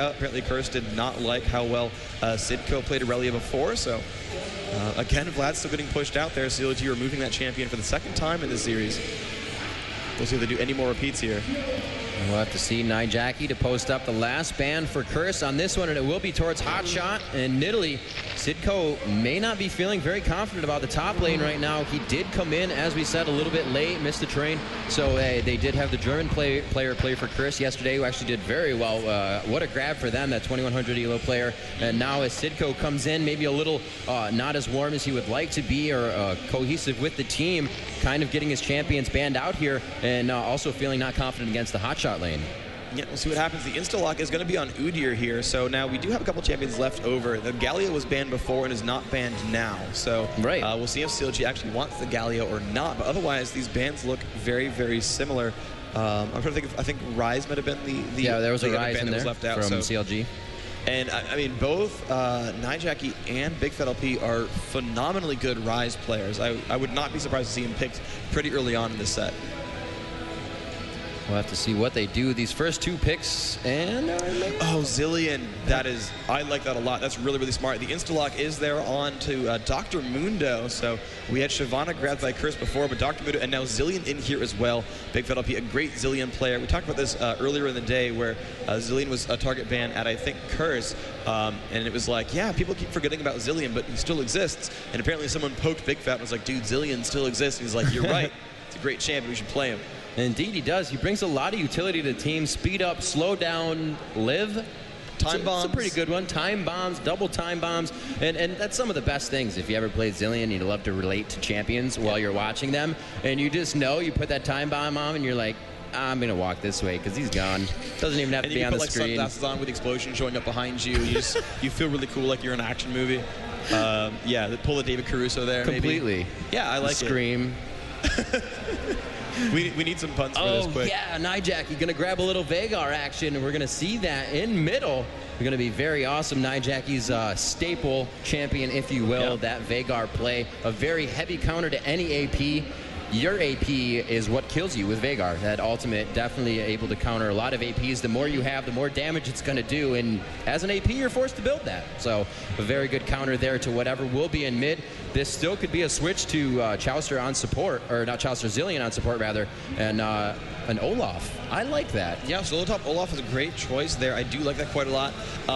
Apparently, Curse did not like how well Sidco played Aurelia before, so again, Vlad's still getting pushed out there. CLG removing that champion for the second time in this series. We'll see if they do any more repeats here. We'll have to see Jackie to post up the last ban for Curse on this one, and it will be towards Hotshot and Nidalee. Sidco may not be feeling very confident about the top lane right now. He did come in, as we said, a little bit late, missed the train. So they did have the German player play for Curse yesterday, who actually did very well. What a grab for them, that 2100 ELO player. And now as Sidco comes in, maybe a little not as warm as he would like to be, or cohesive with the team, kind of getting his champions banned out here, and also feeling not confident against the Hotshot lane. Yeah, we'll see what happens. The insta-lock is going to be on Udyr here, so now we do have a couple champions left over. The Galio was banned before and is not banned now, so we'll see if CLG actually wants the Galio or not, but otherwise these bans look very, very similar. I'm trying to think I think Ryze might have been the yeah, there was a Ryze Ryze in there left out, from CLG. And I mean, both Jackie and Big Fat LP are phenomenally good Ryze players. I would not be surprised to see him picked pretty early on in this set. We'll have to see what they do. These first two picks, and oh, Zilean, I like that a lot. That's really, really smart. The insta-lock is there on to Dr. Mundo. So we had Shyvana grabbed by Curse before, but Dr. Mundo, and now Zilean in here as well. Big Fat LP, a great Zilean player. We talked about this earlier in the day, where Zilean was a target ban at, I think, Curse, and it was like, yeah, people keep forgetting about Zilean, but he still exists. And apparently someone poked Big Fat and was like, dude, Zilean still exists. And he's like, you're right. It's a great champion. We should play him. Indeed, he does. He brings a lot of utility to the team. Speed up, slow down, live. Time bombs. It's a pretty good one. Time bombs, double time bombs. And that's some of the best things. If you ever played Zilean, you'd love to relate to champions while you're watching them. And you just know, you put that time bomb on and you're like, I'm going to walk this way because he's gone. Doesn't even have to be on the screen. You put like sunglasses on with the explosion showing up behind you. You feel really cool, like you're in an action movie. Yeah, pull the David Caruso there. Completely. Maybe. Yeah, I like Scream. We need some puns for this quick. Yeah, Jackie gonna grab a little Veigar action, and we're gonna see that in middle. We're gonna be very awesome. Jackie's staple champion, if you will, that Veigar play. A very heavy counter to any AP. Your AP is what kills you with Veigar. That ultimate definitely able to counter a lot of APs. The more you have, the more damage it's going to do. And as an AP, you're forced to build that. So a very good counter there to whatever will be in mid. This still could be a switch to Chauster on support, or not Chauster, Zilean on support rather, and an Olaf. I like that. Yeah, solo top Olaf is a great choice there. I do like that quite a lot.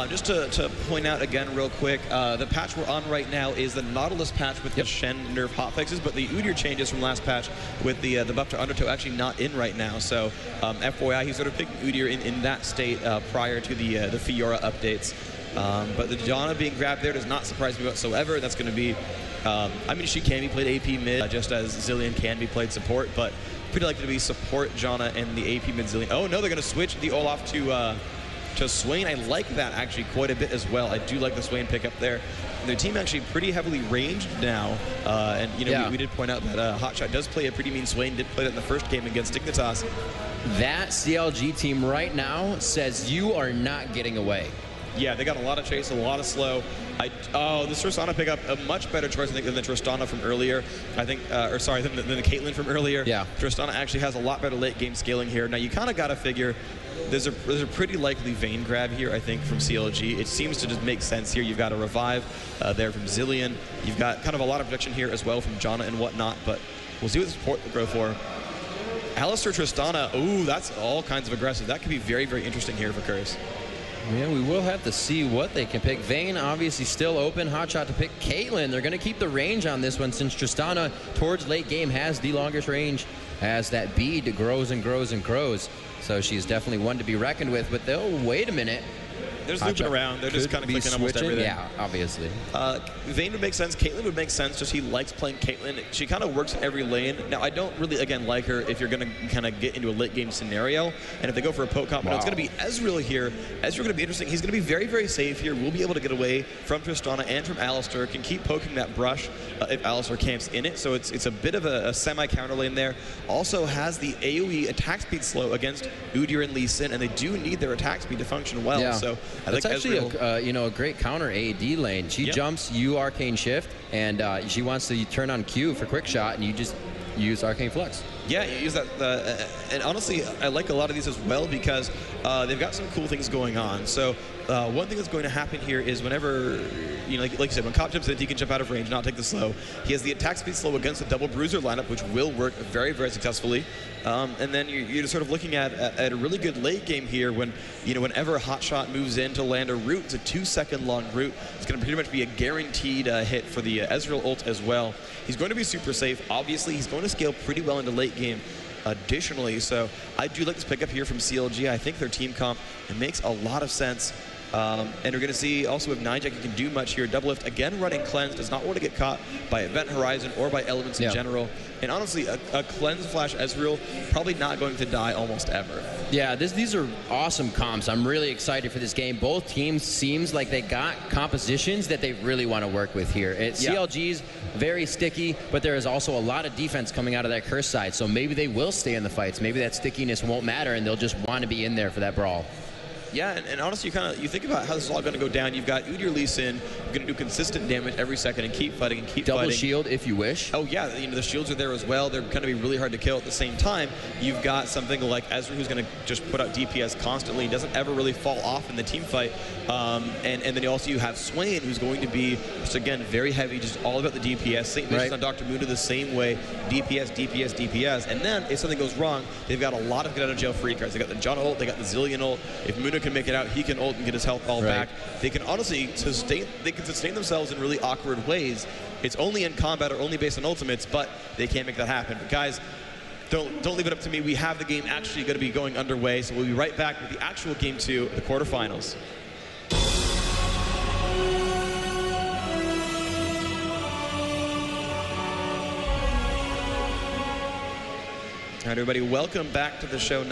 Just to point out again real quick, the patch we're on right now is the Nautilus patch with the Shen nerf hotfixes, but the Udyr changes from last patch with the buff to Undertow actually not in right now. So FYI, he's sort of picking Udyr in that state prior to the Fiora updates. But the Donna being grabbed there does not surprise me whatsoever. That's going to be, I mean, she can be played AP mid, just as Zilean can be played support, but pretty likely to be support Janna and the AP mid Zilean. Oh no, they're going to switch the Olaf to Swain. I like that actually quite a bit as well. I do like the Swain pickup there. Their team actually pretty heavily ranged now, and you know we did point out that Hotshot does play a pretty mean Swain. Did play that in the first game against Dignitas. That CLG team right now says you are not getting away. Yeah, they got a lot of chase, a lot of slow. This Tristana pickup, a much better choice, I think, than the Tristana from earlier. I think, or sorry, than the Caitlyn from earlier. Yeah. Tristana actually has a lot better late game scaling here. Now, you kind of got to figure there's a pretty likely Vayne grab here, I think, from CLG. It seems to just make sense here. You've got a revive there from Zilean. You've got kind of a lot of protection here as well from Janna and whatnot, but we'll see what the support will go for. Alistar Tristana, ooh, that's all kinds of aggressive. That could be very, very interesting here for Curse. Yeah, we will have to see what they can pick. Vayne obviously still open. Hotshot to pick Caitlyn. They're going to keep the range on this one since Tristana towards late game has the longest range as that bead grows and grows and grows. So she's definitely one to be reckoned with. But they'll wait a minute. They're just looping around. They're just kind of clicking almost everything. Yeah, obviously. Vayne would make sense. Caitlyn would make sense, just he likes playing Caitlyn. She kind of works in every lane. Now, I don't really, again, like her if you're going to kind of get into a late game scenario. And if they go for a poke comp, it's going to be Ezreal here. Ezreal going to be interesting. He's going to be very, very safe here. We'll be able to get away from Tristana and from Alistar. Can keep poking that brush if Alistar camps in it. So it's a bit of a semi-counter lane there. Also has the AoE attack speed slow against Udyr and Lee Sin, and they do need their attack speed to function well. Yeah. So I think actually a great counter AD lane. She jumps, you arcane shift, and she wants to turn on Q for quick shot, and you just use arcane flex. Yeah, you use that, and honestly, I like a lot of these as well because they've got some cool things going on. So one thing that's going to happen here is whenever, like you said, when Cop jumps in, he can jump out of range, not take the slow. He has the attack speed slow against the double bruiser lineup, which will work very, very successfully. And then you're just sort of looking at a really good late game here when, whenever Hotshot moves in to land a root, it's a 2-second long root. It's going to pretty much be a guaranteed hit for the Ezreal ult as well. He's going to be super safe. Obviously, he's going to scale pretty well into late game additionally. So I do like this pickup here from CLG. I think their team comp, it makes a lot of sense. And we're going to see also if Nijack can do much here. Doublelift again running Cleanse, does not want to get caught by Event Horizon or by elements in general. And honestly, a Cleanse Flash Ezreal probably not going to die almost ever. Yeah, these are awesome comps. I'm really excited for this game. Both teams seems like they got compositions that they really want to work with here. CLG's very sticky, but there is also a lot of defense coming out of that Curse side. So maybe they will stay in the fights. Maybe that stickiness won't matter, and they'll just want to be in there for that brawl. Yeah, and honestly, you think about how this is all going to go down. You've got Udyr Lee Sin going to do consistent damage every second and keep fighting and keep fighting. Double shield if you wish. Oh yeah, the shields are there as well. They're going to be really hard to kill at the same time. You've got something like Ezra who's going to just put out DPS constantly. He doesn't ever really fall off in the team fight. And then you have Swain who's going to be, just again, very heavy, just all about the DPS. St. Vicious on Dr. Mundo the same way. DPS, DPS, DPS. And then if something goes wrong, they've got a lot of get out of jail free cards. They got the John ult, they got the Zillion ult. If Mundo can make it out, he can ult and get his health all back. They can honestly sustain themselves in really awkward ways. It's only in combat or only based on ultimates, but they can't make that happen. But guys, don't leave it up to me. We have the game actually going to be going underway, so we'll be right back with the actual game 2, the quarterfinals. All right, everybody, welcome back to the show.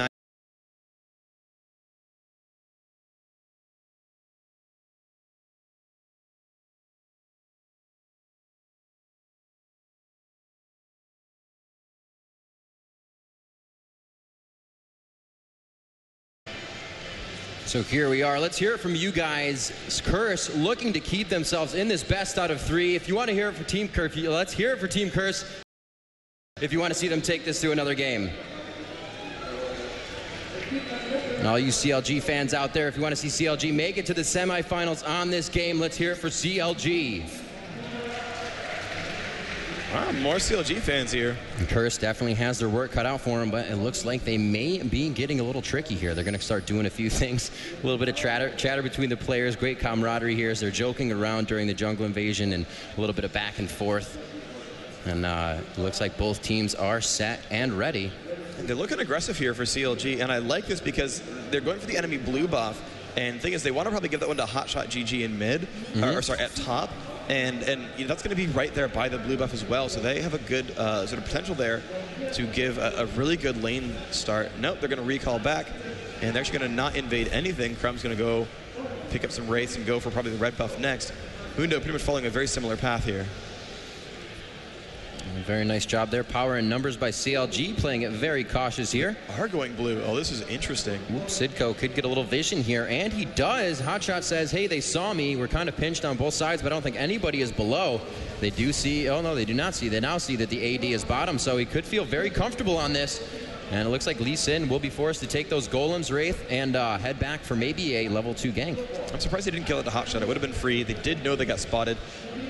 So here we are. Let's hear it from you guys. Curse looking to keep themselves in this best out of 3. If you want to hear it for Team Curse, let's hear it for Team Curse. If you want to see them take this to another game. And all you CLG fans out there, if you want to see CLG make it to the semifinals on this game, let's hear it for CLG. Wow, more CLG fans here. And Curse definitely has their work cut out for them, but it looks like they may be getting a little tricky here. They're going to start doing a few things, a little bit of chatter between the players. Great camaraderie here as they're joking around during the jungle invasion and a little bit of back and forth. And it looks like both teams are set and ready. They're looking aggressive here for CLG, and I like this because they're going for the enemy blue buff. And the thing is, they want to probably give that one to Hotshot GG in mid, or sorry, at top. And that's going to be right there by the blue buff as well. So they have a good sort of potential there to give a really good lane start. Nope, they're going to recall back, and they're actually going to not invade anything. Crumb's going to go pick up some wraiths and go for probably the red buff next. Mundo pretty much following a very similar path here. Very nice job there. Power and numbers by CLG, playing it very cautious here. Are going blue. Oh, this is interesting. Oops, Sidco could get a little vision here, and he does. Hotshot says, hey, they saw me. We're kind of pinched on both sides, but I don't think anybody is below. They do see, oh no, they do not see. They now see that the AD is bottom, so he could feel very comfortable on this. And it looks like Lee Sin will be forced to take those golems, Wraith, and head back for maybe a level 2 gank. I'm surprised they didn't kill it to Hotshot. It would have been free. They did know they got spotted.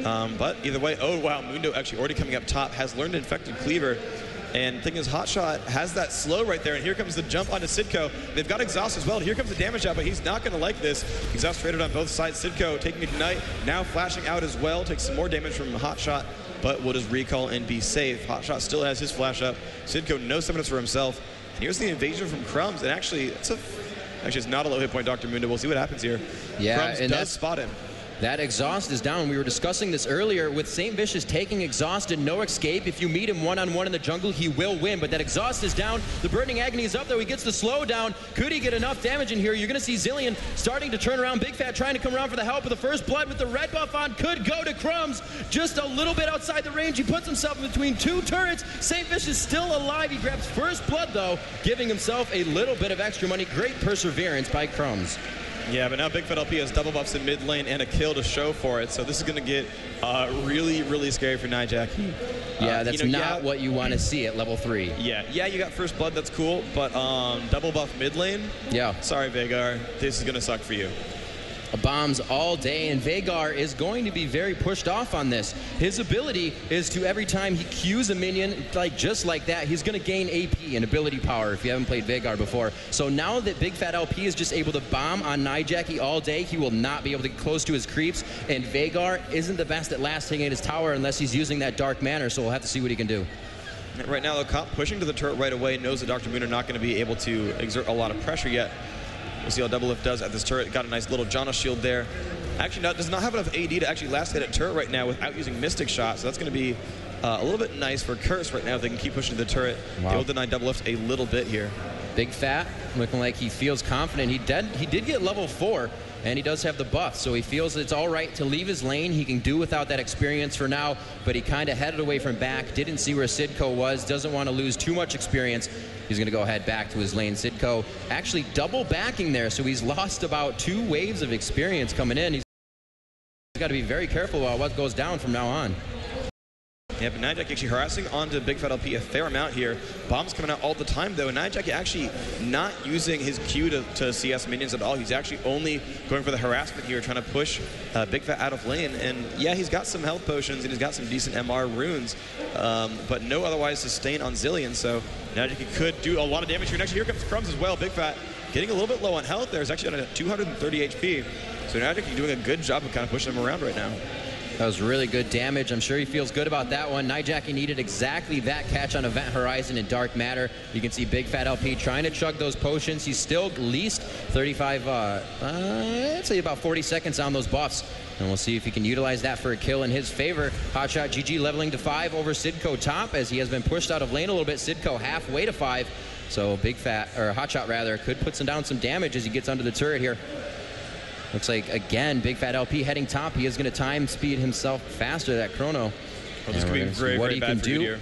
But either way, oh wow, Mundo actually already coming up top, has learned Infected Cleaver. And the thing is, Hotshot has that slow right there, and here comes the jump onto Sidco. They've got Exhaust as well, and here comes the damage out, but he's not going to like this. Exhaust traded on both sides. Sidco taking Ignite, now flashing out as well, takes some more damage from Hotshot, but will just recall and be safe. Hotshot still has his flash up. Sidco no summoners for himself. And here's the invasion from Crumbs, and actually, it's not a low hit point, Dr. Mundo. We'll see what happens here. Yeah, Crumbs and does spot him. That Exhaust is down. We were discussing this earlier with St. Vicious taking Exhaust and no escape. If you meet him one-on-one in the jungle, he will win. But that Exhaust is down. The Burning Agony is up, though. He gets the slow down. Could he get enough damage in here? You're going to see Zillion starting to turn around. Big Fat trying to come around for the help of the first blood with the red buff on. Could go to Crumbs. Just a little bit outside the range. He puts himself in between 2 turrets. St. Vicious still alive. He grabs first blood, though, giving himself a little bit of extra money. Great perseverance by Crumbs. Yeah, but now Big Fat LP has double buffs in mid lane and a kill to show for it, so this is going to get really, really scary for Nijaki. Yeah, that's not what you want to see at level 3. Yeah, you got first blood, that's cool, but double buff mid lane? Yeah. Sorry, Veigar, this is going to suck for you. Bombs all day, and Veigar is going to be very pushed off on this. His ability is to, every time he Qs a minion, just like that, he's going to gain AP and ability power if you haven't played Veigar before. So now that Big Fat LP is just able to bomb on Nijaki all day, he will not be able to get close to his creeps, and Veigar isn't the best at lasting at his tower unless he's using that Dark Manor, so we'll have to see what he can do. Right now, the cop pushing to the turret right away knows that Dr. Moon are not going to be able to exert a lot of pressure yet. We'll see how Double Lift does at this turret. Got a nice little Janna shield there. Actually, does not have enough AD to actually last hit at turret right now without using Mystic Shot, so that's going to be a little bit nice for Curse right now if they can keep pushing to the turret. Wow. Able to deny Double Lift a little bit here. Big Fat looking like he feels confident. He did get level 4, and he does have the buff, so he feels it's all right to leave his lane. He can do without that experience for now, but he kind of headed away from back, didn't see where Sidco was, doesn't want to lose too much experience. He's going to go head back to his lane. Sidco actually double backing there, so he's lost about 2 waves of experience coming in. He's got to be very careful about what goes down from now on. Yeah, but Nijaki actually harassing onto Big Fat LP a fair amount here. Bombs coming out all the time, though. And Nijaki actually not using his Q to CS minions at all. He's actually only going for the harassment here, trying to push Big Fat out of lane. And yeah, he's got some health potions and he's got some decent MR runes, but no otherwise sustain on Zillion. So Nijaki could do a lot of damage here. Next, here comes Crumbs as well. Big Fat getting a little bit low on health there. He's actually at 230 HP. So Nijaki doing a good job of kind of pushing him around right now. That was really good damage. I'm sure he feels good about that one. Nijaki needed exactly that catch on Event Horizon and Dark Matter. You can see Big Fat LP trying to chug those potions. He's still at least 35, I'd say about 40 seconds on those buffs. And we'll see if he can utilize that for a kill in his favor. Hotshot GG leveling to 5 over Sidco top as he has been pushed out of lane a little bit. Sidco halfway to 5. So Big Fat, or Hotshot rather, could put down some damage as he gets under the turret here. Looks like, again, Big Fat LP heading top. He is going to time speed himself faster, that chrono. Well, this could be very, what very he bad can for do. you here.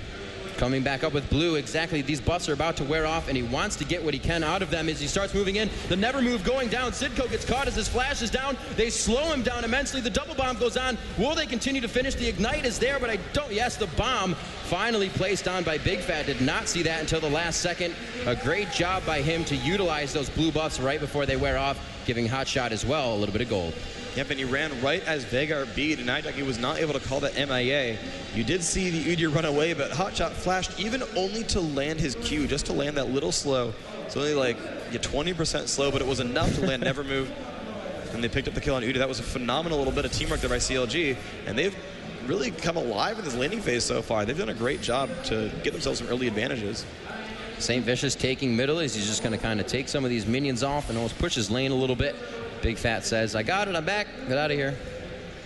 Coming back up with blue, exactly. These buffs are about to wear off, and he wants to get what he can out of them as he starts moving in. The never move going down. Sidco gets caught as his flash is down. They slow him down immensely. The double bomb goes on. Will they continue to finish? The ignite is there, but I don't. Yes, the bomb finally placed on by Big Fat. Did not see that until the last second. A great job by him to utilize those blue buffs right before they wear off, giving Hotshot as well a little bit of gold. Yep, and he ran right as Veigar beat, and Nijaki was not able to call that MIA. You did see the Udyr run away, but Hotshot flashed even only to land his Q, just to land that little slow. It's only like 20% slow, but it was enough to land Never Move. And they picked up the kill on Udyr. That was a phenomenal little bit of teamwork there by CLG, and they've really come alive in this landing phase so far. They've done a great job to get themselves some early advantages. St. Vicious taking middle as he's just going to kind of take some of these minions off and almost push his lane a little bit. Big Fat says, I got it, I'm back, get out of here.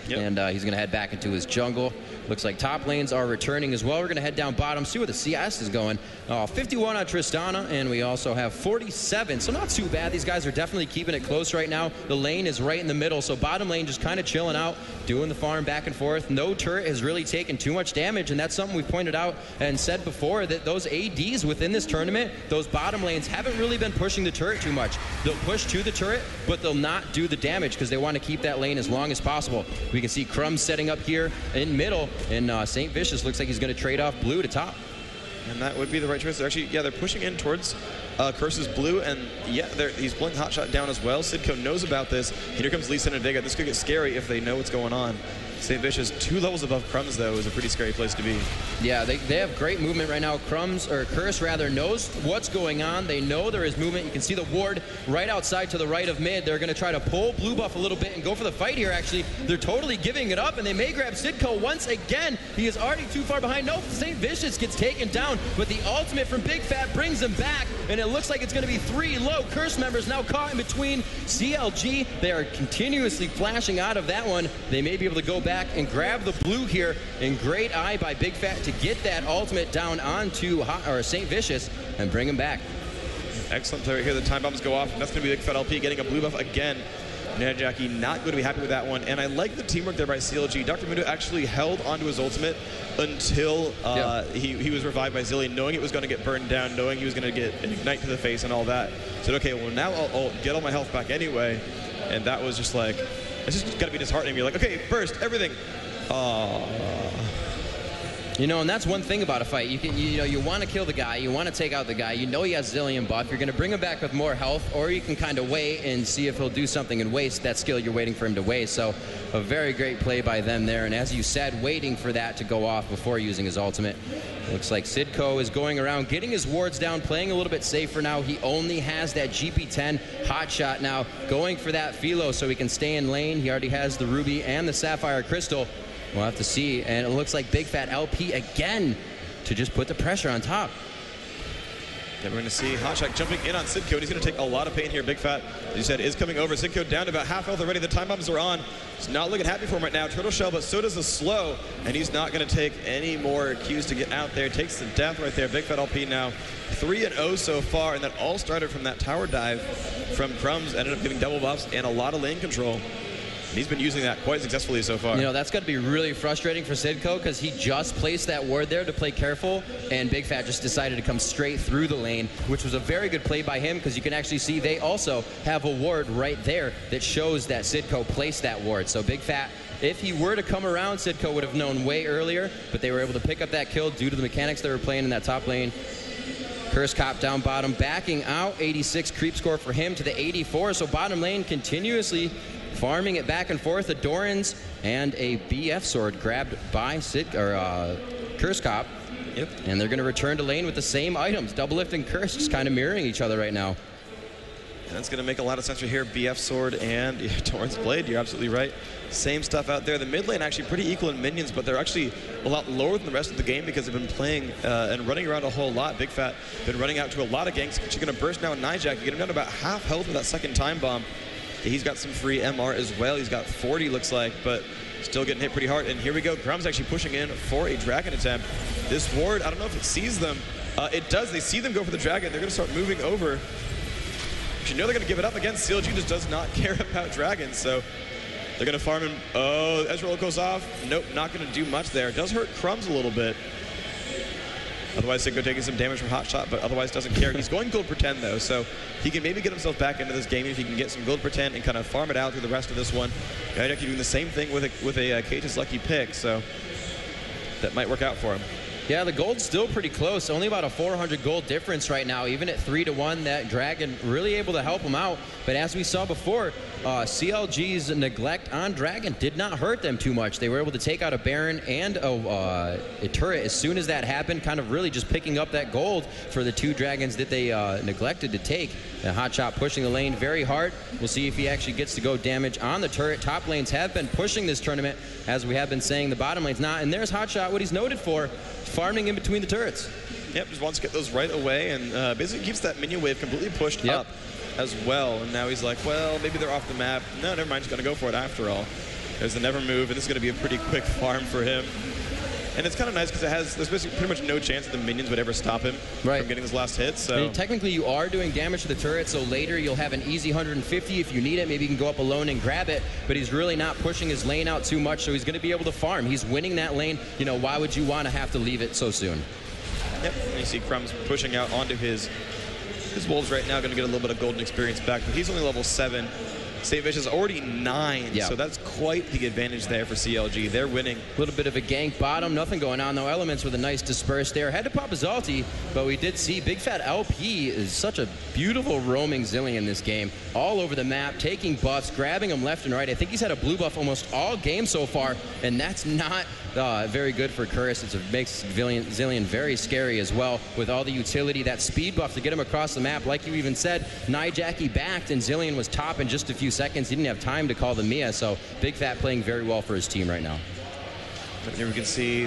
Yep. And he's going to head back into his jungle. Looks like top lanes are returning as well. We're going to head down bottom, see where the CS is going. 51 on Tristana, and we also have 47, so not too bad. These guys are definitely keeping it close right now. The lane is right in the middle, so bottom lane just kind of chilling out, doing the farm back and forth. No turret has really taken too much damage, and that's something we pointed out and said before, that those ADs within this tournament, those bottom lanes haven't really been pushing the turret too much. They'll push to the turret, but they'll not do the damage because they want to keep that lane as long as possible. We can see Crumbs setting up here in middle, and St. Vicious looks like he's going to trade off blue to top. And that would be the right choice. They're actually, yeah, they're pushing in towards Curse's blue, and yeah, he's pulling Hotshot down as well. Sidco knows about this. Here comes Lee Sin and Vega. This could get scary if they know what's going on. St. Vicious, 2 levels above Crumbs, though, is a pretty scary place to be. Yeah, they have great movement right now. Curse rather, knows what's going on. They know there is movement. You can see the ward right outside to the right of mid. They're going to try to pull blue buff a little bit and go for the fight here, actually. They're totally giving it up, and they may grab Sidco once again. He is already too far behind. No, St. Vicious gets taken down, but the ultimate from Big Fat brings him back, and it looks like it's going to be 3 low Curse members now caught in between. CLG, they are continuously flashing out of that one. They may be able to go back and grab the blue here, and great eye by Big Fat to get that ultimate down onto St. Vicious and bring him back. Excellent play right here. The time bombs go off, and that's going to be Big Fat LP getting a blue buff again. Nijaki not going to be happy with that one, and I like the teamwork there by CLG. Dr. Mundo actually held onto his ultimate until he was revived by Zillion, knowing it was going to get burned down, knowing he was going to get an ignite to the face and all that. Said, okay, well now I'll get all my health back anyway. And that was just like, it's just got to be disheartening. You're like, okay, burst, everything. You know, and that's one thing about a fight. You want to kill the guy, you want to take out the guy. You know he has Zillion buff. You're going to bring him back with more health, or you can kind of wait and see if he'll do something and waste that skill you're waiting for him to waste. So a very great play by them there. And as you said, waiting for that to go off before using his ultimate. Looks like Sidco is going around, getting his wards down, playing a little bit safer now. He only has that GP10 hot shot now, going for that Philo so he can stay in lane. He already has the Ruby and the Sapphire Crystal. We'll have to see, and it looks like Big Fat LP again to just put the pressure on top. Yeah, we're going to see Hotshot jumping in on Sidco, and he's going to take a lot of pain here. Big Fat, as you said, is coming over. Sidco down to about half health already. The time bombs are on. It's not looking happy for him right now. Turtle Shell, but so does the slow, and he's not going to take any more cues to get out there. Takes the death right there. Big Fat LP now 3-0 so far, and that all started from that tower dive from Crumbs. Ended up getting double buffs and a lot of lane control. And he's been using that quite successfully so far. You know, that's got to be really frustrating for Sidco because he just placed that ward there to play careful, and Big Fat just decided to come straight through the lane, which was a very good play by him because you can actually see they also have a ward right there that shows that Sidco placed that ward. So Big Fat, if he were to come around, Sidco would have known way earlier, but they were able to pick up that kill due to the mechanics they were playing in that top lane. Curse Cop down bottom, backing out. 86 creep score for him to the 84. So bottom lane continuously farming it back and forth. A Doran's and a BF sword grabbed by Curse Cop. Yep. And they're going to return to lane with the same items. Double Lift and Curse just kind of mirroring each other right now. And that's going to make a lot of sense right here. BF sword and Doran's blade. You're absolutely right. Same stuff out there. The mid lane actually pretty equal in minions, but they're actually a lot lower than the rest of the game because they've been playing and running around a whole lot. Big Fat been running out to a lot of ganks. But you're going to burst now in Nijak. You get him down to about half health with that second time bomb. He's got some free MR as well. He's got 40, looks like, but still getting hit pretty hard. And here we go. Crumb's actually pushing in for a dragon attempt. This ward, I don't know if it sees them. It does. They see them go for the dragon. They're going to start moving over. But you know they're going to give it up again. CLG just does not care about dragons, so they're going to farm him. Oh, Ezreal goes off. Nope, not going to do much there. It does hurt Crumbs a little bit. Otherwise, Sidco taking some damage from Hotshot, but otherwise doesn't care. He's going gold pretend, though, so he can maybe get himself back into this game if he can get some gold pretend and kind of farm it out through the rest of this one. Nijak doing the same thing with a Cage's Lucky Pick, so that might work out for him. Yeah, the gold's still pretty close. Only about a 400 gold difference right now. Even at 3-1, that dragon really able to help him out. But as we saw before, CLG's neglect on dragon did not hurt them too much. They were able to take out a Baron and a turret as soon as that happened, kind of really just picking up that gold for the two dragons that they neglected to take. The Hotshot pushing the lane very hard. We'll see if he actually gets to go damage on the turret. Top lanes have been pushing this tournament, as we have been saying. The bottom lane's not. And there's Hotshot, what he's noted for, farming in between the turrets. Yep, just wants to get those right away, and basically keeps that minion wave completely pushed up as well. And now he's like, well, maybe they're off the map. No, never mind, he's going to go for it after all. There's the never move, and this is going to be a pretty quick farm for him. And it's kind of nice because there's basically pretty much no chance that the minions would ever stop him from getting his last hit. So and technically you are doing damage to the turret, so later you'll have an easy 150 if you need it. Maybe you can go up alone and grab it, but he's really not pushing his lane out too much, so he's going to be able to farm. He's winning that lane. You know, why would you want to have to leave it so soon? Yep, and you see Crumbs pushing out onto his wolves right now, going to get a little bit of golden experience back, but he's only level 7. St. Vish is already 9, so that's quite the advantage there for CLG. They're winning. A little bit of a gank bottom, nothing going on though. Elements with a nice disperse there. Had to pop his ulti, but we did see Big Fat LP is such a beautiful roaming Zillion in this game. All over the map, taking buffs, grabbing them left and right. I think he's had a blue buff almost all game so far, and that's not very good for Curse. It makes Zillion very scary as well with all the utility, that speed buff to get him across the map. Like you even said, Nijaki backed and Zillion was top in just a few seconds. He didn't have time to call the Mia, so Big Fat playing very well for his team right now. And here we can see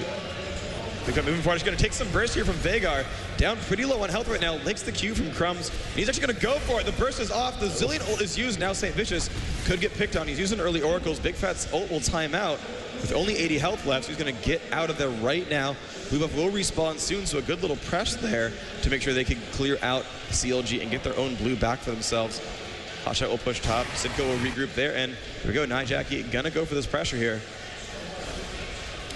Big Fat moving forward. He's going to take some burst here from Veigar. Down pretty low on health right now. Licks the Q from Crumbs. He's actually going to go for it. The burst is off. The Zillion ult is used. Now St. Vicious could get picked on. He's using early oracles. Big Fat's ult will time out with only 80 health left, so he's going to get out of there right now. Blue buff will respawn soon, so a good little press there to make sure they can clear out CLG and get their own blue back for themselves. Hotshot will push top. Sidco will regroup there, and here we go. Nijaki gonna go for this pressure here.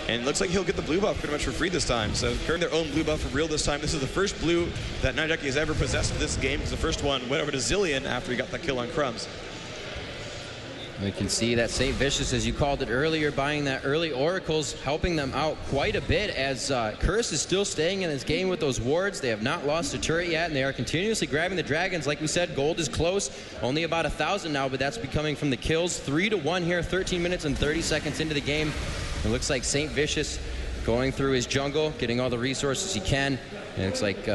And it looks like he'll get the blue buff pretty much for free this time. So earn their own blue buff for real this time. This is the first blue that Nijaki has ever possessed in this game, because the first one went over to Zillion after he got that kill on Crumbs. We can see that St. Vicious, as you called it earlier, buying that early oracles, helping them out quite a bit as Curse is still staying in this game with those wards. They have not lost a turret yet, and they are continuously grabbing the dragons. Like we said, gold is close, only about 1,000 now, but that's coming from the kills. 3-1 here, 13 minutes and 30 seconds into the game. It looks like St. Vicious going through his jungle, getting all the resources he can. It looks like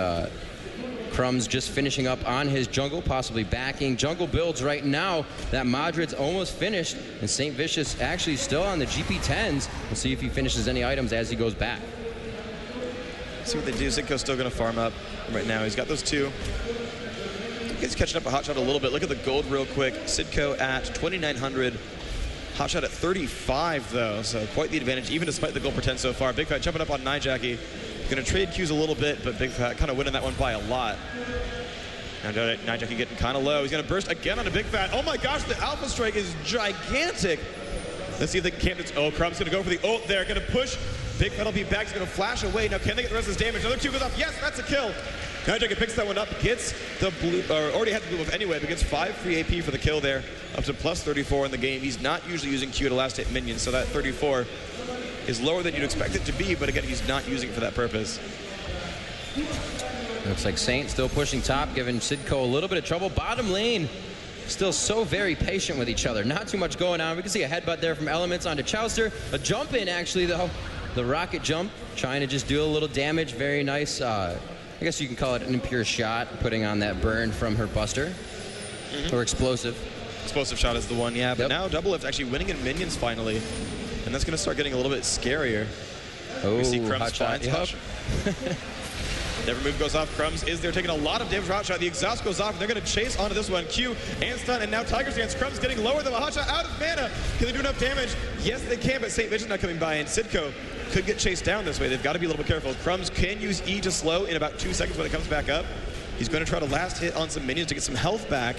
Crumbs just finishing up on his jungle, possibly backing jungle builds right now. That Madrid's almost finished, and St. Vicious actually still on the GP10s. We'll see if he finishes any items as he goes back. See what they do. Sidco's still going to farm up right now. He's got those two. He's catching up a Hotshot a little bit. Look at the gold real quick. Sidco at 2,900. Hotshot at 35, though, so quite the advantage, even despite the gold pretend so far. Big Fat jumping up on Nijaki. Going to trade Qs a little bit, but Big Fat kind of winning that one by a lot. Now Nijaki getting kind of low. He's going to burst again on a Big Fat. Oh my gosh, the Alpha Strike is gigantic. Let's see if they can. Oh, Crumb's going to go for the ult there. Going to push. Big Fat will be back. He's going to flash away. Now, can they get the rest of his damage? Another Q goes off. Yes, that's a kill. Nijaki picks that one up, gets the blue, or already had the blue buff anyway, but gets 5 free AP for the kill there, up to plus 34 in the game. He's not usually using Q to last hit minions, so that 34 is lower than you'd expect it to be, but again, he's not using it for that purpose. Looks like Saint still pushing top, giving Sidco a little bit of trouble. Bottom lane, still so very patient with each other. Not too much going on. We can see a headbutt there from Elements onto Chowster. A jump in, actually, though. The rocket jump, trying to just do a little damage. Very nice. I guess you can call it an impure shot, putting on that burn from her Buster. Or explosive. Explosive shot is the one, yeah. But now Double Lift actually winning in minions finally. And that's going to start getting a little bit scarier. Oh, we see Crumbs hot shot. Never move goes off. Crumbs is there taking a lot of damage from Hotshot. The exhaust goes off, and they're going to chase onto this one. Q and stun, and now Tiger's Dance. Crumbs getting lower than a Hotshot out of mana. Can they do enough damage? Yes, they can, but St. Vicious not coming by, and Sidco could get chased down this way. They've got to be a little bit careful. Crumbs can use E to slow in about 2 seconds when it comes back up. He's going to try to last hit on some minions to get some health back.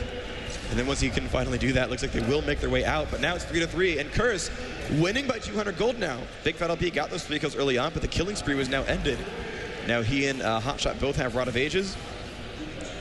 And then once he can finally do that, looks like they will make their way out. But now it's 3-3, and Curse winning by 200 gold now. Big Fat LP got those 3 kills early on, but the killing spree was now ended. Now he and Hotshot both have Rod of Ages.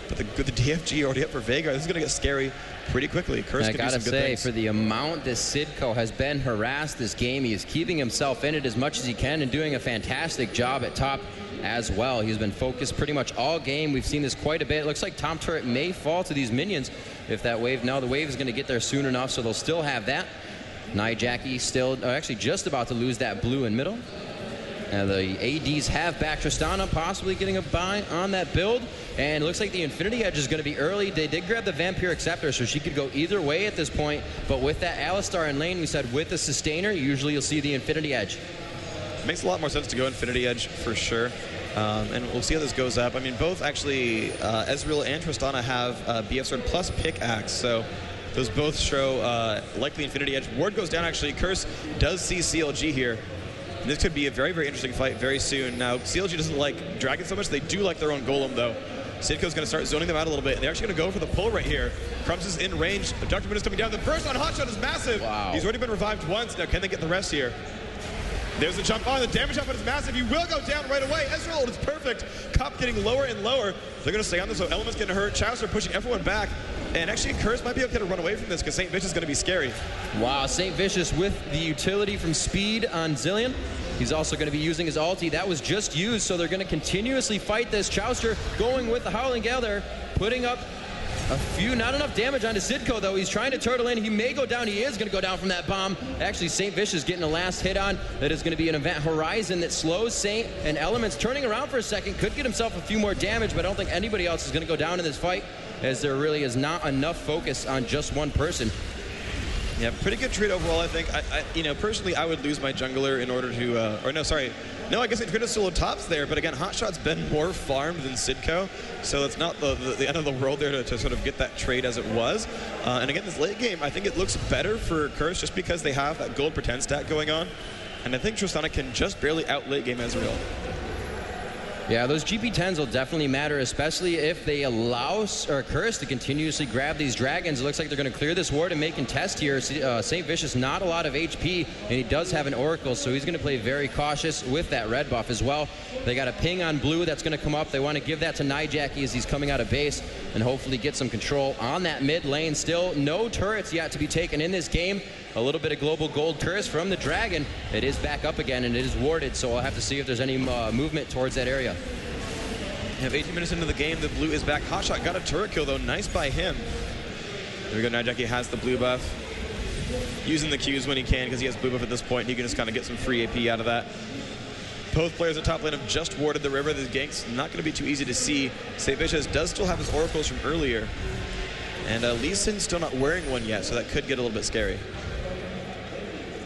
But the DFG already up for Veigar. This is going to get scary pretty quickly. Curse can do some good things. For the amount that Sidco has been harassed this game, he is keeping himself in it as much as he can and doing a fantastic job at top as well. He's been focused pretty much all game. We've seen this quite a bit. It looks like top turret may fall to these minions if that wave. Now the wave is going to get there soon enough, so they'll still have that. Nijaki still actually just about to lose that blue in middle. The ADs have back Tristana, possibly getting a buy on that build. And it looks like the Infinity Edge is going to be early. They did grab the Vampire Acceptor, so she could go either way at this point. But with that Alistar in lane, we said with the Sustainer, usually you'll see the Infinity Edge. Makes a lot more sense to go Infinity Edge for sure. And we'll see how this goes up. I mean, both actually, Ezreal and Tristana have BF Sword plus Pickaxe, so those both show likely Infinity Edge. Ward goes down, actually. Curse does see CLG here. And this could be a very, very interesting fight very soon. Now, CLG doesn't like Dragon so much. They do like their own Golem, though. Sidco's going to start zoning them out a little bit. And they're actually going to go for the pull right here. Crumbs is in range. Dr. Moon is coming down. The burst on Hotshot is massive. Wow. He's already been revived once. Now, can they get the rest here? There's the jump on. The damage output is massive. He will go down right away. Ezreal is perfect. Cup getting lower and lower. They're going to stay on this, so Element's getting hurt. Chowster pushing everyone back. And actually, Curse might be able to run away from this because St. Vicious is going to be scary. Wow, St. Vicious with the utility from speed on Zillion. He's also going to be using his ulti. That was just used, so they're going to continuously fight this. Chowster going with the Howling Gale there, putting up a few, not enough damage onto Sidco, though. He's trying to turtle in. He may go down. He is going to go down from that bomb. Actually, St. Vicious getting a last hit on. That is going to be an Event Horizon that slows Saint, and Elements turning around for a second. Could get himself a few more damage, but I don't think anybody else is going to go down in this fight, as there really is not enough focus on just one person. Yeah, pretty good trade overall, I think. You know, personally, I would lose my jungler in order to, or no, sorry. No, I guess it's good to solo tops there, but again, Hotshot's been more farmed than Sidco, so it's not the end of the world there to sort of get that trade as it was. And again, this late game, I think it looks better for Curse just because they have that gold pretend stat going on. And I think Tristana can just barely out late game Ezreal. Yeah, those GP10s will definitely matter, especially if they allow Curse to continuously grab these dragons. It looks like they're going to clear this ward and make contest here. St. Vicious, not a lot of HP, and he does have an Oracle, so he's going to play very cautious with that red buff as well. They got a ping on blue that's going to come up. They want to give that to Nijaki as he's coming out of base and hopefully get some control on that mid lane. Still no turrets yet to be taken in this game. A little bit of global gold Curse from the dragon. It is back up again, and it is warded, so I'll have to see if there's any movement towards that area. We have 18 minutes into the game. The blue is back. Hotshot got a turret kill, though. Nice by him. There we go. Nijaki has the blue buff. Using the Qs when he can, because he has blue buff at this point. He can just kind of get some free AP out of that. Both players at top lane have just warded the river. This gank's not going to be too easy to see. St. Vicious does still have his oracles from earlier. And Lee Sin's still not wearing one yet, so that could get a little bit scary.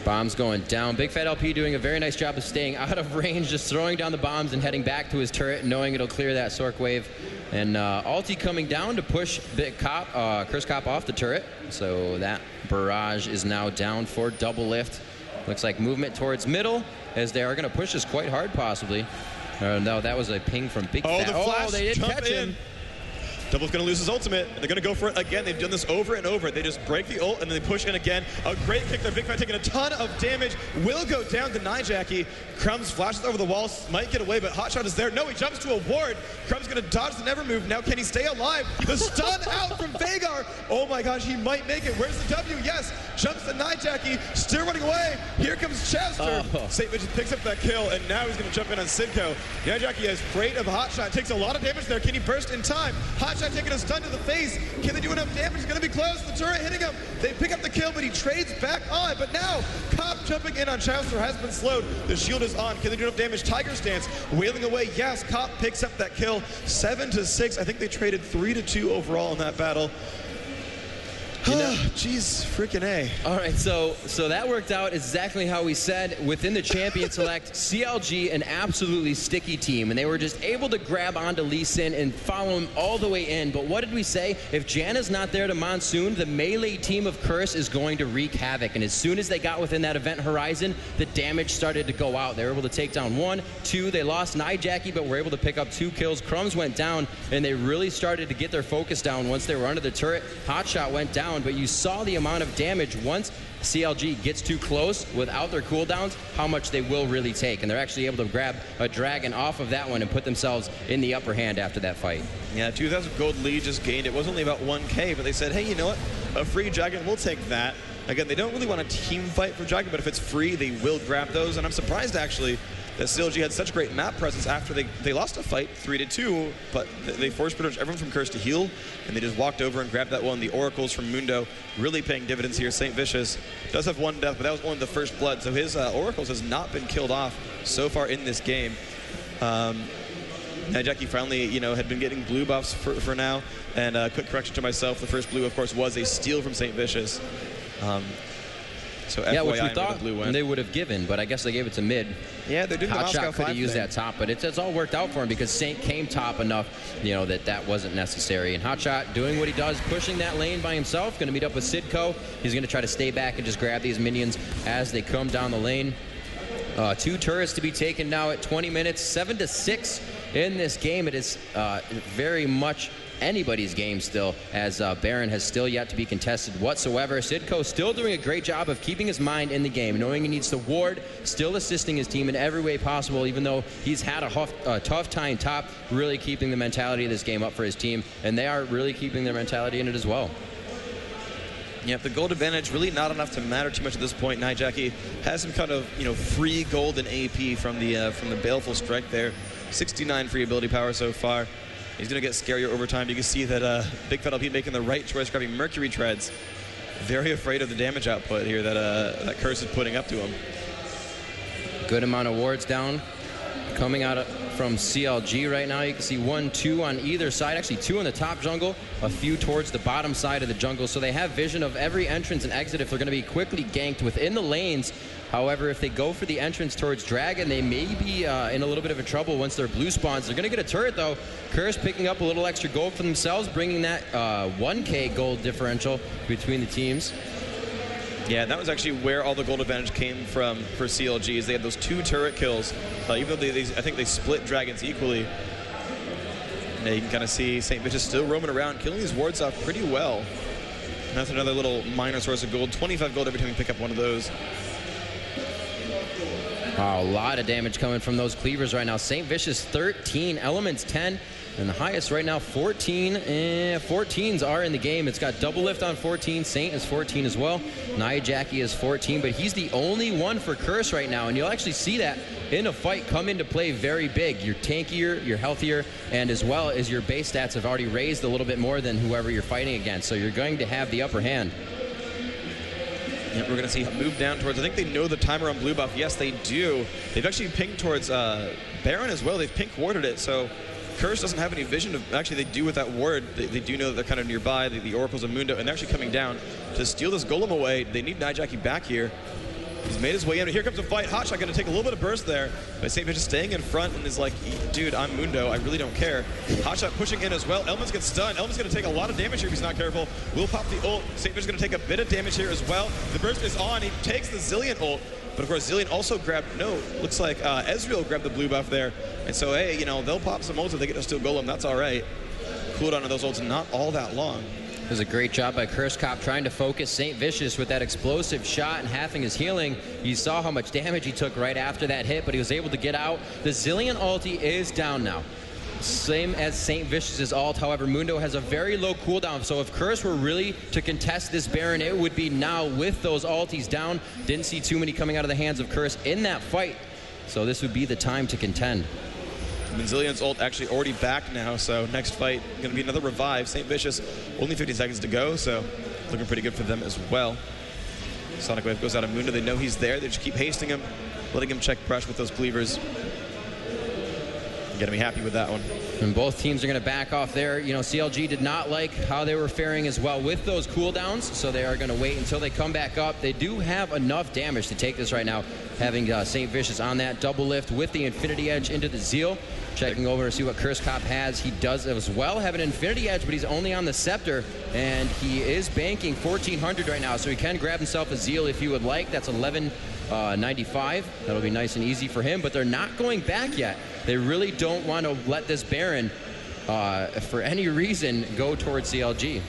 Bombs going down. Big Fat LP doing a very nice job of staying out of range, just throwing down the bombs and heading back to his turret, knowing it'll clear that Sork wave. And Alti coming down to push Big Cop, Curse Cop off the turret. So that barrage is now down for double lift. Looks like movement towards middle, as they are going to push this quite hard, possibly. No, that was a ping from Big Fat. The flash, they did catch him. Double's going to lose his ultimate. They're going to go for it again. They've done this over and over. They just break the ult and then they push in again. A great kick there. Big Fat taking a ton of damage. Will go down to Nijaki. Crumbs flashes over the wall. Might get away, but Hotshot is there. No, he jumps to a ward. Crumbs going to dodge the never move. Now can he stay alive? The stun out from Vhagar. Oh my gosh, he might make it. Where's the W? Yes. Jumps to Nijaki. Still running away. Here comes Chester. St. Vicious picks up that kill, and now he's going to jump in on Sidco. Nijaki is afraid of Hotshot. Takes a lot of damage there. Can he burst in time? Hotshot taking a stun to the face. Can they do enough damage? He's going to be close. The turret hitting him. They pick up the kill, but he trades back on. But now, Cop jumping in on Chester has been slowed. The shield is on. Can they do enough damage? Tiger stance. Wailing away. Yes, Cop picks up that kill. 7-6. I think they traded 3-2 overall in that battle. Jeez, freaking A. All right, so that worked out exactly how we said. Within the champion select, CLG, an absolutely sticky team, and they were just able to grab onto Lee Sin and follow him all the way in. But what did we say? If Janna's not there to Monsoon, the melee team of Curse is going to wreak havoc. And as soon as they got within that event horizon, the damage started to go out. They were able to take down 1, 2. They lost Nijaki, but were able to pick up 2 kills. Crumbs went down, and they really started to get their focus down once they were under the turret. Hotshot went down, but you saw the amount of damage once CLG gets too close without their cooldowns, how much they will really take. And they're actually able to grab a dragon off of that one and put themselves in the upper hand after that fight. Yeah, 2,000 gold lead just gained. It was only about 1K, but they said, hey, you know what? A free dragon, we'll take that. Again, they don't really want a team fight for dragon, but if it's free, they will grab those. And I'm surprised, actually, that CLG had such great map presence after they lost a fight 3-2, but they forced pretty much everyone from Curse to heal, and they just walked over and grabbed that one. The oracles from Mundo really paying dividends here. St. Vicious does have 1 death, but that was only the first blood, so his oracles has not been killed off so far in this game. Nijaki finally, had been getting blue buffs for now, and quick correction to myself, the first blue, of course, was a steal from St. Vicious. So yeah, FYI, which we thought the blue win. they would have given, but I guess they gave it to mid. Yeah, they're doing the Moscow 5 could have used that top, but it's all worked out for him because Saint came top enough, that wasn't necessary. And Hotshot doing what he does, pushing that lane by himself, going to meet up with Sidco. He's going to try to stay back and just grab these minions as they come down the lane. 2 turrets to be taken now at 20 minutes, 7-6 in this game. It is very much anybody's game still, as Baron has still yet to be contested whatsoever. Sidco still doing a great job of keeping his mind in the game, knowing he needs to ward, still assisting his team in every way possible, even though he's had a tough time top, really keeping the mentality of this game up for his team, and they are really keeping their mentality in it as well. Yeah, the gold advantage really not enough to matter too much at this point. Nijaki has some kind of free gold and AP from the Baleful Strike there. 69 free ability power so far. He's going to get scarier over time. You can see that Big Fat LP making the right choice, grabbing Mercury Treads. Very afraid of the damage output here that Curse is putting up to him. Good amount of wards down coming out from CLG right now. You can see 1, 2 on either side. Actually, 2 in the top jungle, a few towards the bottom side of the jungle. So they have vision of every entrance and exit if they're going to be quickly ganked within the lanes. However, if they go for the entrance towards Dragon, they may be in a little bit of a trouble once their blue spawns. They're going to get a turret, though. Curse picking up a little extra gold for themselves, bringing that 1K gold differential between the teams. Yeah, that was actually where all the gold advantage came from for CLG. Is they had those 2 turret kills, even though I think they split dragons equally. And you can kind of see St. Vicious still roaming around, killing these wards off pretty well. And that's another little minor source of gold. 25 gold every time you pick up one of those. Wow, a lot of damage coming from those cleavers right now. St. Vicious 13, Elements 10, and the highest right now 14. 14s are in the game. It's got double lift on 14. Saint is 14 as well. Jackie is 14, but he's the only one for Curse right now, and you'll actually see that in a fight come into play very big. You're tankier, you're healthier, and as well as your base stats have already raised a little bit more than whoever you're fighting against, so you're going to have the upper hand. Yep, we're going to see move down towards, I think they know the timer on blue buff. Yes, they do. They've actually pinged towards Baron as well. They've pink warded it, so Curse doesn't have any vision of, actually they do with that ward. They do know that they're kind of nearby, the Oracles of Mundo, and they're actually coming down to steal this Golem away. They need Jackie back here. He's made his way in. Here comes a fight. Hotshot going to take a little bit of burst there, but St. Vicious staying in front and is like, dude, I'm Mundo. I really don't care. Hotshot pushing in as well. Elements gets stunned. Elements going to take a lot of damage here if he's not careful. Will pop the ult. St. Vicious going to take a bit of damage here as well. The burst is on. He takes the Zillion ult, but of course Zillion also grabbed, looks like Ezreal grabbed the blue buff there. And so, hey, they'll pop some ults if they get to steal Golem. That's all right. Cooldown on those ults not all that long. It was a great job by Curse Cop trying to focus St. Vicious with that explosive shot and halving his healing. You saw how much damage he took right after that hit, but he was able to get out. The Zillion ulti is down now. Same as St. Vicious's ult, however, Mundo has a very low cooldown, so if Curse were really to contest this Baron, it would be now with those ultis down. Didn't see too many coming out of the hands of Curse in that fight, so this would be the time to contend. Zillion's ult actually already back now, so next fight going to be another revive. St. Vicious, only 50 seconds to go, so looking pretty good for them as well. Sonic Wave goes out of Mundo. They know he's there. They just keep hasting him, letting him check brush with those cleavers. Going to be happy with that one. And both teams are going to back off there. CLG did not like how they were faring as well with those cooldowns, so they are going to wait until they come back up. They do have enough damage to take this right now, having St. Vicious on that double lift with the Infinity Edge into the Zeal. Checking over to see what Curse Cop has. He does as well have an Infinity Edge, but he's only on the Scepter, and he is banking 1,400 right now, so he can grab himself a Zeal if he would like. That's 1195. That'll be nice and easy for him, but they're not going back yet. They really don't want to let this Baron, for any reason, go towards CLG.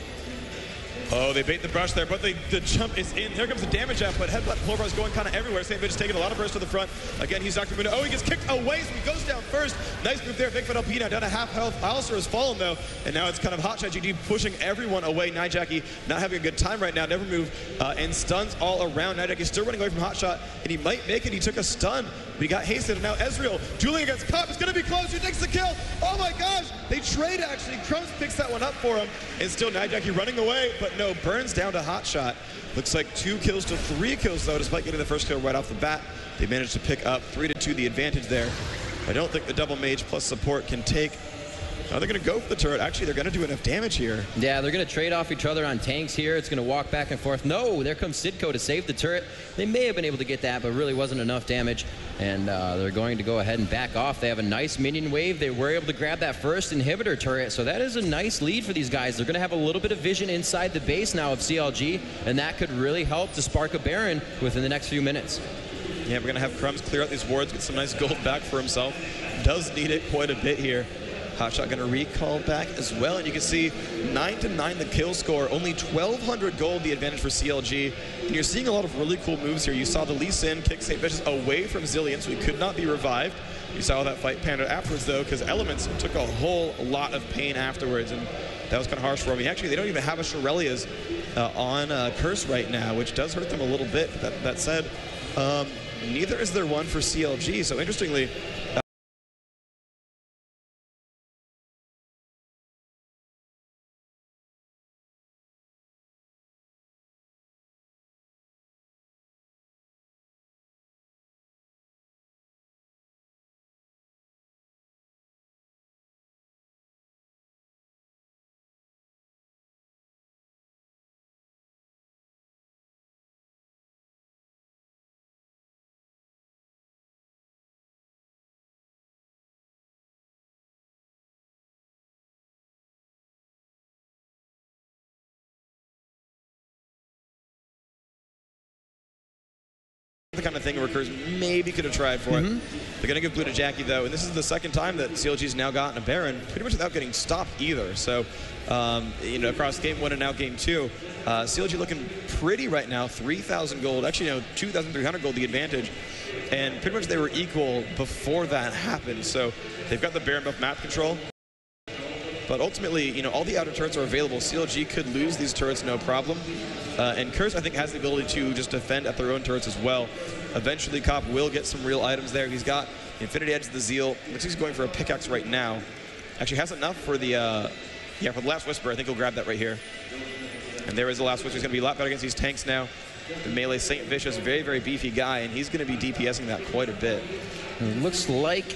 Oh, they bait the brush there, but the jump is in. Here comes the damage up, but Headbutt Pulver is going kind of everywhere. St. Vicious taking a lot of burst to the front. Again, he's Dr. Mundo. Oh, he gets kicked away, so he goes down first. Nice move there. Bigfoot LP now down to half health. Alistair has fallen, though, and now it's kind of Hotshot GG pushing everyone away. Jackie not having a good time right now. Never move, and stuns all around. Jackie's still running away from Hotshot, and he might make it. He took a stun, but he got hasted, and now Ezreal dueling against Cop. It's going to be close. He takes the kill. Oh, my gosh. They trade, actually. Crumbs picks that one up for him, and still Jackie running away, but no, burns down to Hotshot. Looks like 2 kills to 3 kills, though, despite getting the first kill right off the bat. They managed to pick up 3-2 the advantage there. I don't think the double mage plus support can take. Now they're going to go for the turret. Actually, they're going to do enough damage here. Yeah, they're going to trade off each other on tanks here. It's going to walk back and forth. No, there comes Sidco to save the turret. They may have been able to get that, but really wasn't enough damage. And they're going to go ahead and back off. They have a nice minion wave. They were able to grab that first inhibitor turret, so that is a nice lead for these guys. They're going to have a little bit of vision inside the base now of CLG, and that could really help to spark a Baron within the next few minutes. Yeah, we're going to have Crumbs clear out these wards, get some nice gold back for himself. Does need it quite a bit here. Hotshot going to recall back as well, and you can see 9-9 the kill score, only 1,200 gold the advantage for CLG, and you're seeing a lot of really cool moves here. You saw the Lee Sin kick St. Vicious away from Zillion, so he could not be revived. You saw that fight panned out afterwards, though, because Elements took a whole lot of pain afterwards, and that was kind of harsh for him. Actually, they don't even have a Shurelia's on Curse right now, which does hurt them a little bit. That said, neither is there one for CLG, so interestingly, the kind of thing where Curse maybe could have tried for it. They're going to give blue to Jackie, though, and this is the second time that CLG's now gotten a Baron pretty much without getting stopped either. So, you know, across game 1 and now game 2, CLG looking pretty right now, 3,000 gold, actually, you know, 2,300 gold the advantage, and pretty much they were equal before that happened. So they've got the Baron buff map control. But ultimately, you know, all the outer turrets are available. CLG could lose these turrets no problem. And Curse, I think, has the ability to just defend at their own turrets as well. Eventually, Cop will get some real items there. He's got Infinity Edge, the Zeal. Looks like he's going for a pickaxe right now. Actually has enough for the, for the Last Whisper. I think he'll grab that right here. And there is the Last Whisper. He's going to be a lot better against these tanks now. The melee Saint Vicious, very, very beefy guy, and he's going to be DPSing that quite a bit. It looks like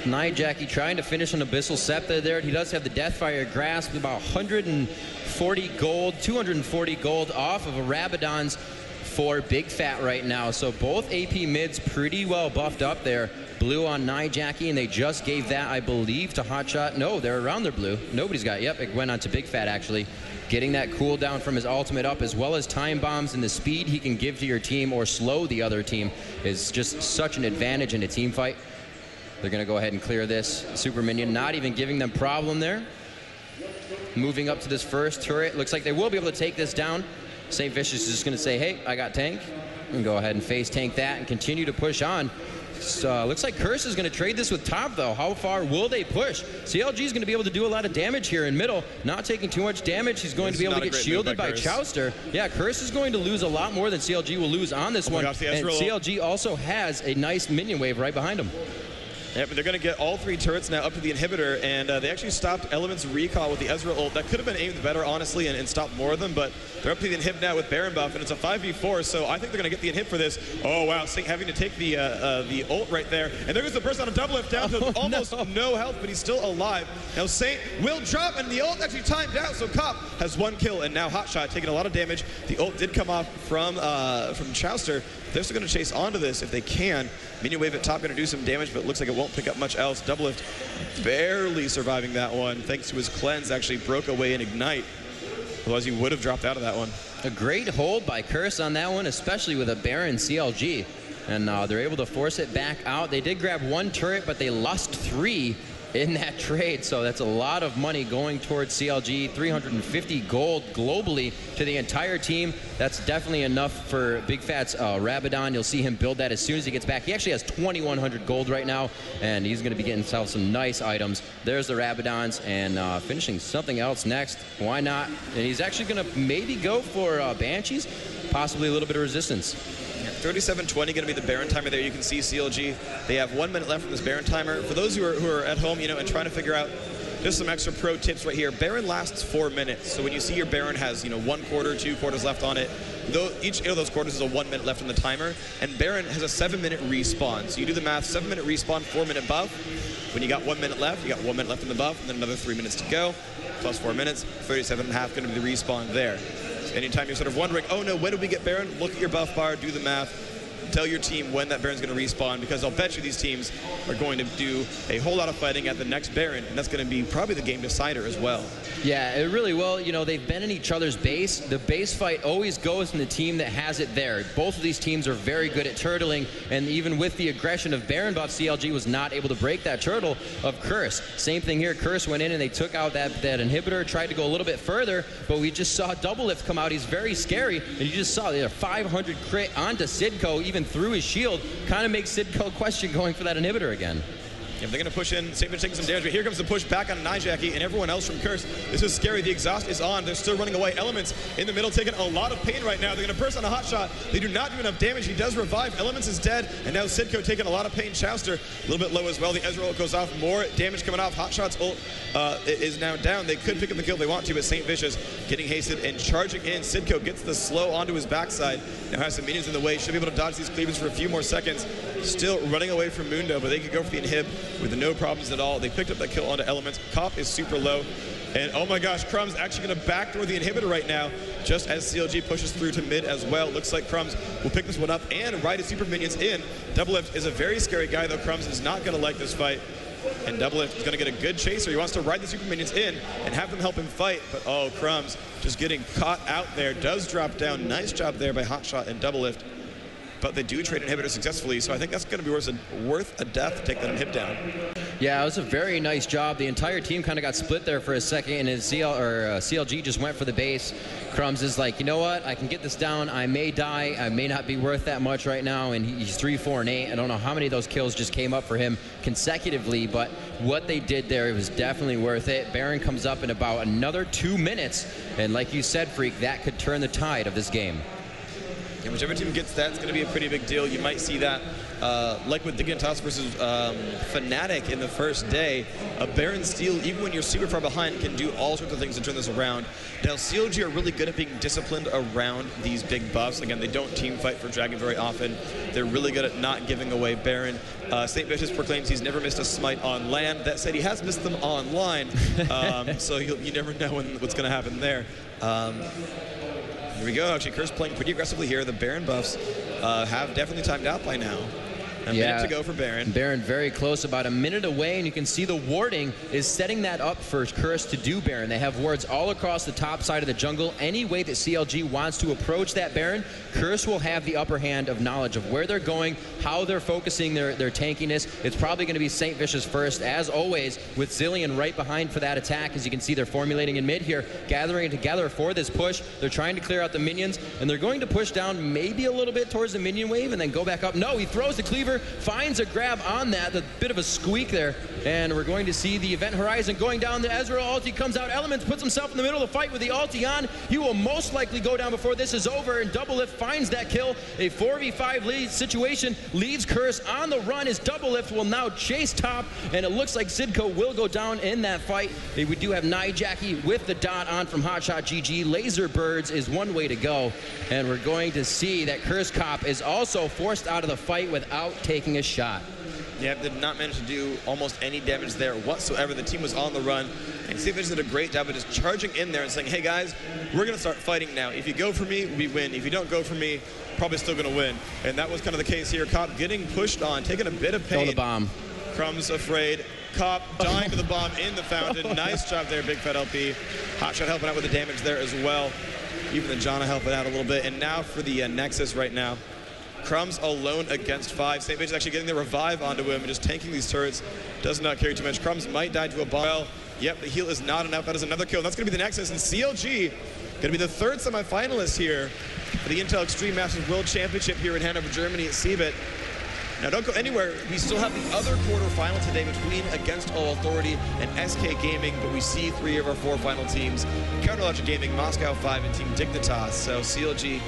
Jackie trying to finish an Abyssal Scepter there. He does have the Deathfire Grasp, about 140 gold, 240 gold off of a Rabadon's for Big Fat right now. So both AP mids pretty well buffed up there. Blue on Jackie, and they just gave that, I believe, to Hotshot. No, they're around their blue. Nobody's got it. Yep, it went on to Big Fat, actually. Getting that cooldown from his ultimate up, as well as time bombs, and the speed he can give to your team or slow the other team is just such an advantage in a team fight. They're going to go ahead and clear this super minion, not even giving them problem there. Moving up to this first turret. Looks like they will be able to take this down. St. Vicious is just going to say, hey, I got tank. And go ahead and face tank that and continue to push on. So, looks like Curse is going to trade this with top, though. How far will they push? CLG is going to be able to do a lot of damage here in middle. Not taking too much damage. He's going to be able to get shielded by Chowster. Yeah, Curse is going to lose a lot more than CLG will lose on this one. Gosh, and CLG also has a nice minion wave right behind him. Yeah, but they're going to get all 3 turrets now up to the inhibitor, and they actually stopped Element's recall with the Ezreal ult. That could have been aimed better, honestly, and stopped more of them, but they're up to the inhib now with Baron buff, and it's a 5v4, so I think they're going to get the inhib for this. Oh, wow, Saint having to take the ult right there, and there goes the burst on a double lift down to almost no health, but he's still alive. Now Saint will drop, and the ult actually timed out, so Cop has 1 kill, and now Hotshot taking a lot of damage. The ult did come off from Chowster. They're still going to chase onto this if they can. Minion wave at top going to do some damage, but it looks like it won't pick up much else. Doublelift barely surviving that one, thanks to his cleanse. Actually broke away and ignite. Otherwise, he would have dropped out of that one. A great hold by Curse on that one, especially with a Baron CLG. And they're able to force it back out. They did grab 1 turret, but they lost 3 in that trade, so that's a lot of money going towards CLG. 350 gold globally to the entire team. That's definitely enough for Big Fat's Rabadon. You'll see him build that as soon as he gets back. He actually has 2,100 gold right now, and he's going to be getting himself some nice items. There's the Rabadons, and finishing something else next. Why not? And he's actually going to maybe go for Banshees, possibly a little bit of resistance. 37:20 going to be the Baron timer there. You can see CLG. They have 1 minute left from this Baron timer. For those who are at home, you know, and trying to figure out just some extra pro tips right here. Baron lasts 4 minutes. So when you see your Baron has, you know, 1 quarter, 2 quarters left on it, each of those quarters is a 1 minute left on the timer. And Baron has a 7-minute respawn. So you do the math, 7-minute respawn, 4-minute buff. When you got 1 minute left, you got 1 minute left in the buff, and then another 3 minutes to go, plus 4 minutes, 37.5 going to be the respawn there. Anytime you're sort of wondering, oh no, when do we get Baron? Look at your buff bar, do the math, tell your team when that Baron's going to respawn, because I'll bet you these teams are going to do a whole lot of fighting at the next Baron, and that's going to be probably the game decider as well. Yeah, it really will. You know, they've been in each other's base. The base fight always goes in the team that has it there. Both of these teams are very good at turtling, and even with the aggression of Baron buff, CLG was not able to break that turtle of Curse. Same thing here. Curse went in and they took out that inhibitor, tried to go a little bit further, but we just saw Doublelift come out. He's very scary, and you just saw the 500 crit onto Sidco, even through his shield. Kind of makes Sidco question going for that inhibitor again. If they're going to push in, Saint taking some damage, but here comes the push back on Jackie and everyone else from Curse. This is scary. The exhaust is on. They're still running away. Elements in the middle taking a lot of pain right now. They're going to burst on a hot shot. They do not do enough damage. He does revive. Elements is dead, and now Sidco taking a lot of pain. Chowster a little bit low as well. The Ezreal goes off. More damage coming off. Hotshot's ult is now down. They could pick up the kill if they want to, but Saint Vicious getting hasted and charging in. Sidco gets the slow onto his backside. Now has some minions in the way. Should be able to dodge these cleavers for a few more seconds. Still running away from Mundo, but they could go for the inhib with no problems at all. They picked up that kill onto Elements. Cop is super low. And oh my gosh, Crumb's actually going to backdoor the inhibitor right now, just as CLG pushes through to mid as well. Looks like Crumbs will pick this one up and ride his super minions in. Doublelift is a very scary guy, though. Crumbs is not going to like this fight. And Doublelift is going to get a good chaser. He wants to ride the super minions in and have them help him fight. But oh, Crumbs just getting caught out there. Does drop down. Nice job there by Hotshot and Doublelift. but they do trade inhibitor successfully, so I think that's going to be worth a death to take that inhib down. Yeah, it was a very nice job. The entire team kind of got split there for a second, and his CLG just went for the base. Crumbs is like, you know what? I can get this down. I may die. I may not be worth that much right now, and he's 3, 4, and 8. I don't know how many of those kills just came up for him consecutively, but what they did there, it was definitely worth it. Baron comes up in about another 2 minutes, and like you said, Freak, that could turn the tide of this game. Yeah, whichever team gets that, it's going to be a pretty big deal. You might see that, like with Dignitas versus Fnatic in the first day, a Baron steal, even when you're super far behind, can do all sorts of things to turn this around. Now, CLG are really good at being disciplined around these big buffs. Again, they don't team fight for Dragon very often. They're really good at not giving away Baron. St. Vicious proclaims he's never missed a smite on land. That said, he has missed them online, so you never know what's going to happen there. Here we go. Actually, Curse playing pretty aggressively here. The Baron buffs have definitely timed out by now. A minute to go for Baron. Baron very close, about a minute away, and you can see the warding is setting that up for Curse to do Baron. They have wards all across the top side of the jungle. Any way that CLG wants to approach that Baron, Curse will have the upper hand of knowledge of where they're going, how they're focusing their tankiness. It's probably going to be St. Vicious first, as always, with Zilean right behind for that attack. As you can see, they're formulating in mid here, gathering together for this push. They're trying to clear out the minions, and they're going to push down maybe a little bit towards the minion wave and then go back up. No, he throws the cleaver, finds a grab on that, a bit of a squeak there, and we're going to see the event horizon going down. The Ezreal ulti comes out, Elements puts himself in the middle of the fight with the ulti on. He will most likely go down before this is over, and Doublelift finds that kill. A 4v5 lead situation leaves Curse on the run. His Doublelift will now chase top, and it looks like Sidco will go down in that fight. We do have Nijaki with the dot on from Hotshot GG. Laser Birds is one way to go, and we're going to see that Curse Cop is also forced out of the fight without taking a shot. Yeah, did not manage to do almost any damage there whatsoever. The team was on the run, and St. Vicious did a great job of just charging in there and saying, hey guys, we're going to start fighting now. If you go for me, we win. If you don't go for me, probably still going to win. And that was kind of the case here. Cop getting pushed on, taking a bit of pain. Throw the bomb. Crumbs afraid. Cop dying to the bomb in the fountain. Nice job there, Big Fat LP. Hotshot helping out with the damage there as well. Even the Janna helping out a little bit. And now for the Nexus right now. Crumbs alone against 5. St. Vicious actually getting the revive onto him and just tanking these turrets. Does not carry too much. Crumbs might die to a bomb. Well, yep, the heal is not enough. That is another kill. That's going to be the Nexus. And CLG going to be the third semifinalist here for the Intel Extreme Masters World Championship here in Hanover, Germany at CeBIT. Now, don't go anywhere. We still have the other quarterfinal today between Against All Authority and SK Gaming, but we see 3 of our 4 final teams. Counterlogic Gaming, Moscow 5, and Team Dignitas. So CLG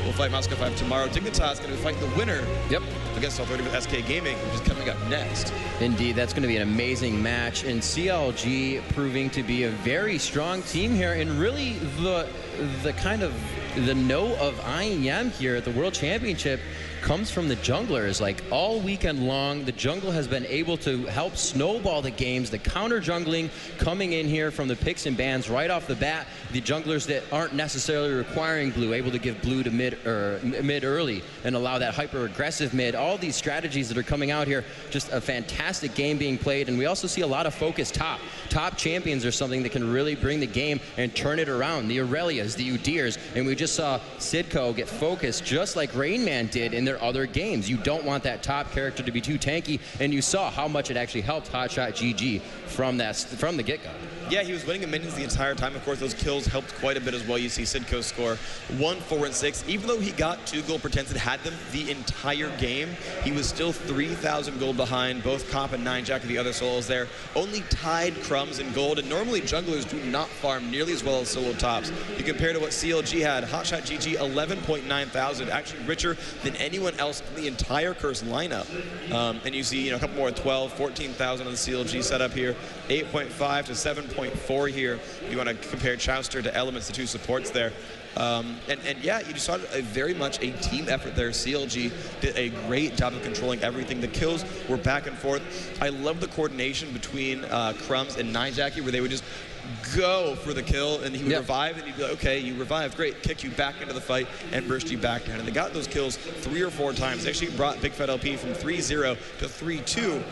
will fight Moscow 5 tomorrow. Dignitas is going to be fighting the winner. Yep. Against All Authority with SK Gaming, which is coming up next. Indeed, that's going to be an amazing match. And CLG proving to be a very strong team here, and really the kind of the no of IEM here at the World Championship comes from the junglers. Like all weekend long, the jungle has been able to help snowball the games. The counter jungling coming in here from the picks and bans right off the bat. The junglers that aren't necessarily requiring blue, able to give blue to mid early and allow that hyper aggressive mid. All these strategies that are coming out here, just a fantastic game being played. And we also see a lot of focus top. Top champions are something that can really bring the game and turn it around. The Aurelias, the Udyrs, and we just saw Sidco get focused just like Rain Man did in their other games. You don't want that top character to be too tanky, and you saw how much it actually helped Hotshot GG from the get-go. Yeah, he was winning the minions the entire time. Of course, those kills helped quite a bit as well. You see Sidco score 1, 4, and 6. Even though he got 2 gold pretends and had them the entire game, he was still 3,000 gold behind. Both Comp and Ninejack are the other solos there. Only tied Crumbs in gold, and normally junglers do not farm nearly as well as solo tops. You compare to what CLG had, Hotshot GG 11.9 thousand, actually richer than anyone else in the entire Curse lineup. And you see, a couple more 12, 14,000 on the CLG setup here, 8.5 to 7.4 here. You want to compare Chowster to Elements, the 2 supports there. And yeah, you saw very much a team effort there. CLG did a great job of controlling everything. The kills were back and forth. I love the coordination between Crumbs and Nijaki, where they would just go for the kill, and he would revive, and he'd be like, okay, you revived, great, kick you back into the fight and burst you back down. And they got those kills 3 or 4 times. They actually brought Big Fat LP from 3-0 to 3-2.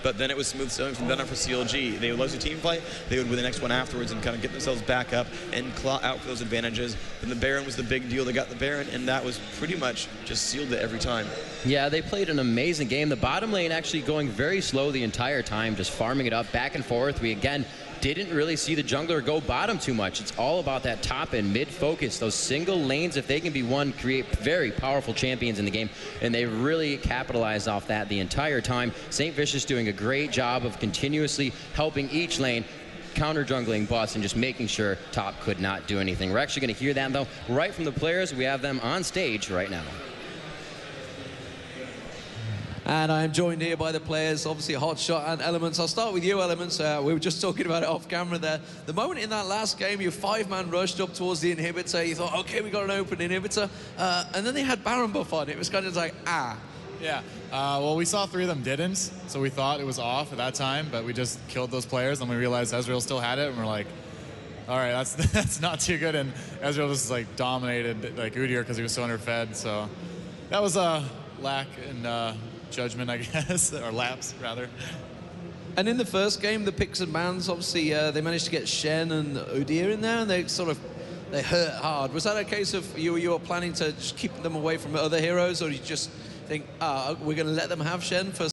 but then it was smooth sailing from then on for CLG. They would lose a team fight, they would win the next one afterwards and kind of get themselves back up and claw out for those advantages. And the Baron was the big deal. They got the Baron, and that was pretty much just sealed it every time. Yeah, they played an amazing game. The bottom lane actually going very slow the entire time, just farming it up back and forth. We, again, didn't really see the jungler go bottom too much. It's all about that top and mid focus. Those single lanes, if they can be won, create very powerful champions in the game, and they really capitalized off that the entire time. St. Vicious doing a great job of continuously helping each lane, counter jungling bots, and just making sure top could not do anything. We're actually going to hear that, though, right from the players. We have them on stage right now. And I'm joined here by the players, obviously Hotshot and Elements. I'll start with you, Elements. We were just talking about it off camera there. The moment in that last game, your 5-man rushed up towards the inhibitor. You thought, okay, we got an open inhibitor. And then they had Baron buff on. It was kind of like, ah. Yeah, well, we saw 3 of them didn't, so we thought it was off at that time, but we just killed those players, and we realized Ezreal still had it, and we're like, all right, that's not too good, and Ezreal just like dominated like Udyr because he was so underfed, so that was a lack in judgment, I guess, or lapse, rather. And in the first game, the picks and bans, obviously, they managed to get Shen and Udyr in there, and they hurt hard. Was that a case of you were planning to just keep them away from other heroes, or you just think, we're going to let them have Shen for